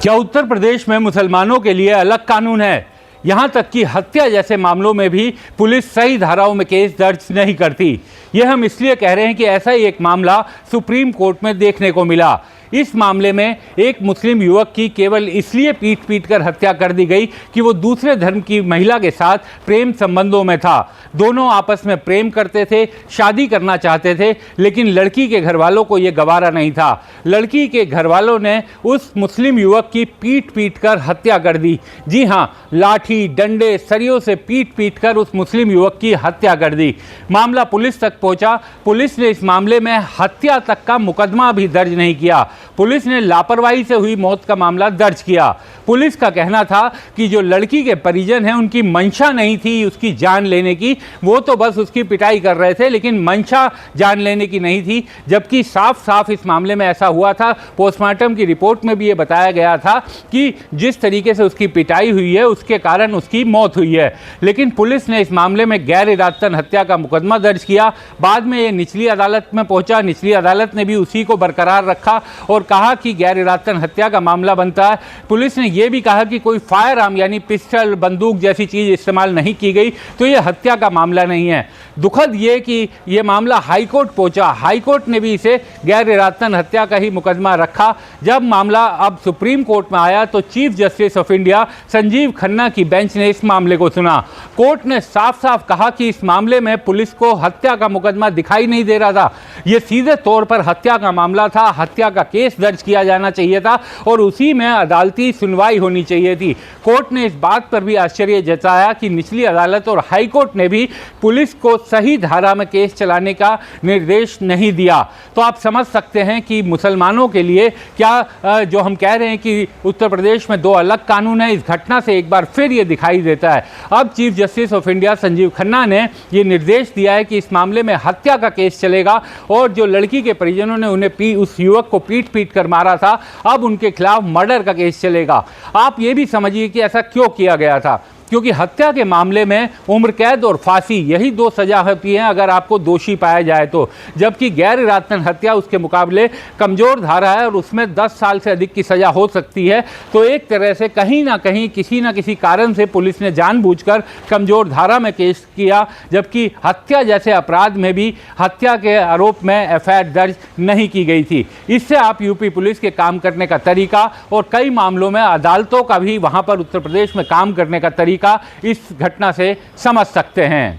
क्या उत्तर प्रदेश में मुसलमानों के लिए अलग कानून है? यहाँ तक कि हत्या जैसे मामलों में भी पुलिस सही धाराओं में केस दर्ज नहीं करती। यह हम इसलिए कह रहे हैं कि ऐसा ही एक मामला सुप्रीम कोर्ट में देखने को मिला। इस मामले में एक मुस्लिम युवक की केवल इसलिए पीट कर हत्या कर दी गई कि वो दूसरे धर्म की महिला के साथ प्रेम संबंधों में था। दोनों आपस में प्रेम करते थे, शादी करना चाहते थे, लेकिन लड़की के घर वालों को ये गवारा नहीं था। लड़की के घर वालों ने उस मुस्लिम युवक की पीट कर हत्या कर दी। जी हाँ, लाठी डंडे सरियों से पीट कर उस मुस्लिम युवक की हत्या कर दी। मामला पुलिस तक पहुंचा। पुलिस ने इस मामले में हत्या तक का मुकदमा भी दर्ज नहीं किया। पुलिस ने लापरवाही से हुई मौत का मामला दर्ज किया। पुलिस का कहना था कि जो लड़की के परिजन हैं उनकी मंशा नहीं थी उसकी जान लेने की, वो तो बस उसकी पिटाई कर रहे थे, लेकिन मंशा जान लेने की नहीं थी। जबकि साफ साफ इस मामले में ऐसा हुआ था। पोस्टमार्टम की रिपोर्ट में भी ये बताया गया था कि जिस तरीके से उसकी पिटाई हुई है उसके कारण उसकी मौत हुई है। लेकिन पुलिस ने इस मामले में गैर इरादतन हत्या का मुकदमा दर्ज किया। बाद में ये निचली अदालत में पहुंचा। निचली अदालत ने भी उसी को बरकरार रखा और कहा कि गैर इरादतन हत्या का मामला बनता है। पुलिस ने यह भी कहा कि कोई फायर आर्म यानी पिस्टल बंदूक जैसी चीज इस्तेमाल नहीं की गई, तो यह हत्या का मामला नहीं है। दुखद ये कि यह मामला हाईकोर्ट पहुंचा। हाईकोर्ट ने भी इसे गैर इरादतन हत्या का ही मुकदमा रखा। जब मामला अब सुप्रीम कोर्ट में आया तो chief justice of India Sanjeev Khanna की बेंच ने इस मामले को सुना। कोर्ट ने साफ साफ कहा कि इस मामले में पुलिस को हत्या का मुकदमा दिखाई नहीं दे रहा था। यह सीधे तौर पर हत्या का मामला था। हत्या का केस दर्ज किया जाना चाहिए था और उसी में अदालती सुनवाई होनी चाहिए थी। कोर्ट ने इस बात पर भी आश्चर्य जताया कि निचली अदालत और हाई कोर्ट ने भी पुलिस को सही धारा में केस चलाने का निर्देश नहीं दिया। तो आप समझ सकते हैं कि मुसलमानों के लिए क्या जो हम कह रहे हैं कि उत्तर प्रदेश में दो अलग कानून है, इस घटना से एक बार फिर ये दिखाई देता है। अब chief justice of India Sanjeev Khanna ने ये निर्देश दिया है कि इस मामले में हत्या का केस चलेगा और जो लड़की के परिजनों ने उन्हें उस युवक को पीट कर मारा था, अब उनके खिलाफ मर्डर का केस चलेगा। आप ये भी समझिए कि ऐसा क्यों किया गया था, क्योंकि हत्या के मामले में उम्र कैद और फांसी यही दो सजा होती हैं अगर आपको दोषी पाया जाए तो। जबकि गैर इरादतन हत्या उसके मुकाबले कमज़ोर धारा है और उसमें 10 साल से अधिक की सज़ा हो सकती है। तो एक तरह से कहीं ना कहीं किसी न किसी कारण से पुलिस ने जानबूझकर कमज़ोर धारा में केस किया, जबकि हत्या जैसे अपराध में भी हत्या के आरोप में एफआईआर दर्ज नहीं की गई थी। इससे आप यूपी पुलिस के काम करने का तरीका और कई मामलों में अदालतों का भी वहाँ पर उत्तर प्रदेश में काम करने का तरीका इस घटना से समझ सकते हैं।